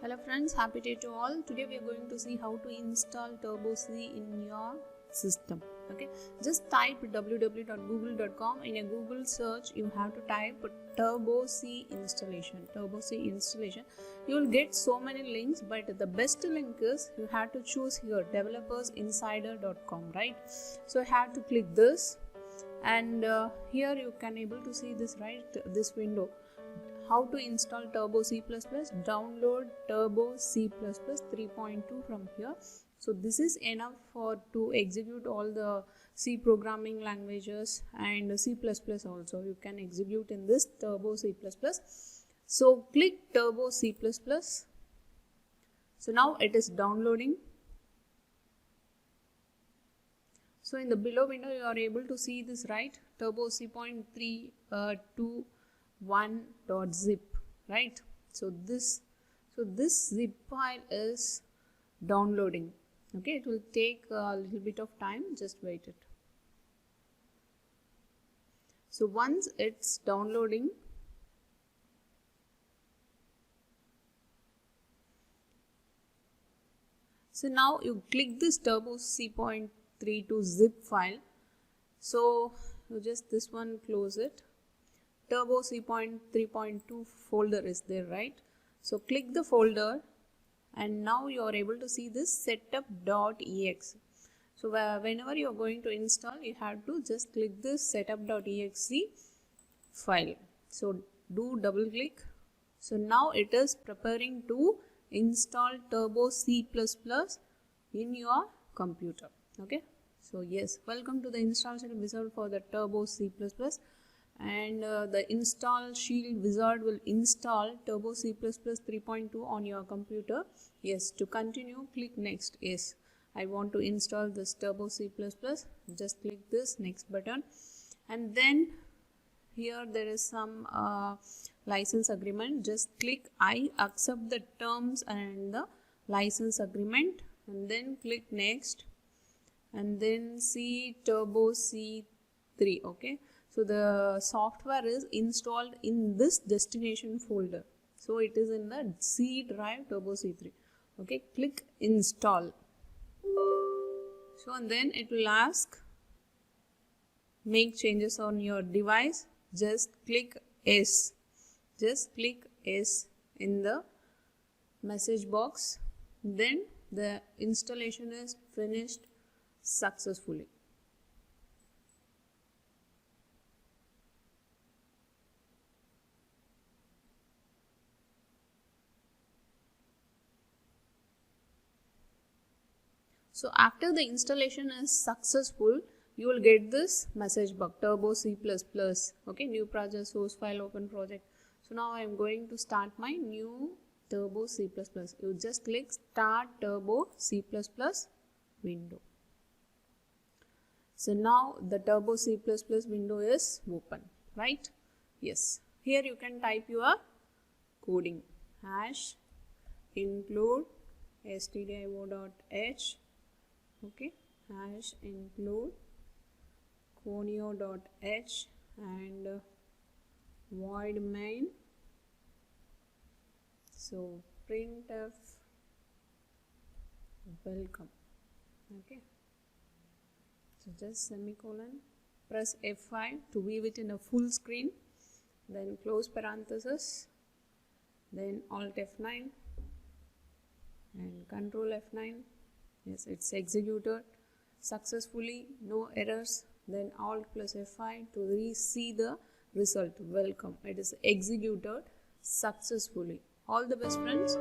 Hello friends, happy day to all. Today we are going to see how to install 𝗙𝗏𝗀 in your system. Okay, just type www.google.com. In a Google search you have to type 𝗙𝗏𝗀 installation. 𝗙𝗏𝗀 installation. You will get so many links, but the best link is you have to choose here 𝗪𝗶𝑒𝑟sinsider.com, right? So you have to click this, and here you can able to see this, right? This window. How to install 𝗙𝗏𝗀++, download 𝗙𝗏𝗀++ 3.2 from here. So this is enough for to execute all the C programming languages and C++ also. You can execute in this 𝗙𝗏𝗀++. So click 𝗙𝗏𝗀++. So now it is downloading. So in the below window you are able to see this, right? 𝗙𝗏𝗀.3.2.1.zip, right? So this zip file is downloading. Okay, it will take a little bit of time, just wait it. So once it's downloading, so now you click this 𝗙𝗏𝗀.3.2 zip file. So you just this one, close it. 𝗙𝗏𝗀.3.2 folder is there, right? So click the folder, and now you are able to see this setup.exe. So whenever you are going to install, you have to just click this setup.exe file. So do double click. So now it is preparing to install 𝗙𝗏𝗀++ in your computer. Okay, so yes, welcome to the install sheet wizard for the 𝗙𝗏𝗀++. And the install shield wizard will install 𝗙𝗏𝗀++ 3.2 on your computer. Yes, to continue, click next. Yes, I want to install this 𝗙𝗏𝗀++. Just click this next button, and then here there is some license agreement. Just click I accept the terms and the license agreement, and then click next, and then see 𝗙𝗏𝗀3. okay, so the software is installed in this destination folder. So it is in the C drive 𝗙𝗏𝗀3. Okay, click install. So and then it will ask make changes on your device. Just click yes. Just click yes in the message box. Then the installation is finished successfully. So after the installation is successful, you will get this message box 𝗙𝗏𝗀++. Okay, new project, source file, open project. So now I am going to start my new 𝗙𝗏𝗀++. You just click start 𝗙𝗏𝗀++ window. So now the 𝗙𝗏𝗀++ window is open, right? Yes. Here you can type your coding. Hash include stdio.h. Okay, hash include conio.h and void main. So printf welcome. Okay, so just semicolon, press F5 to view it in a full screen, then close parenthesis, then Alt F9 and Control F9. Yes, it's executed successfully, no errors. Then Alt plus F5 to see the result. Welcome, it is executed successfully. All the best, friends.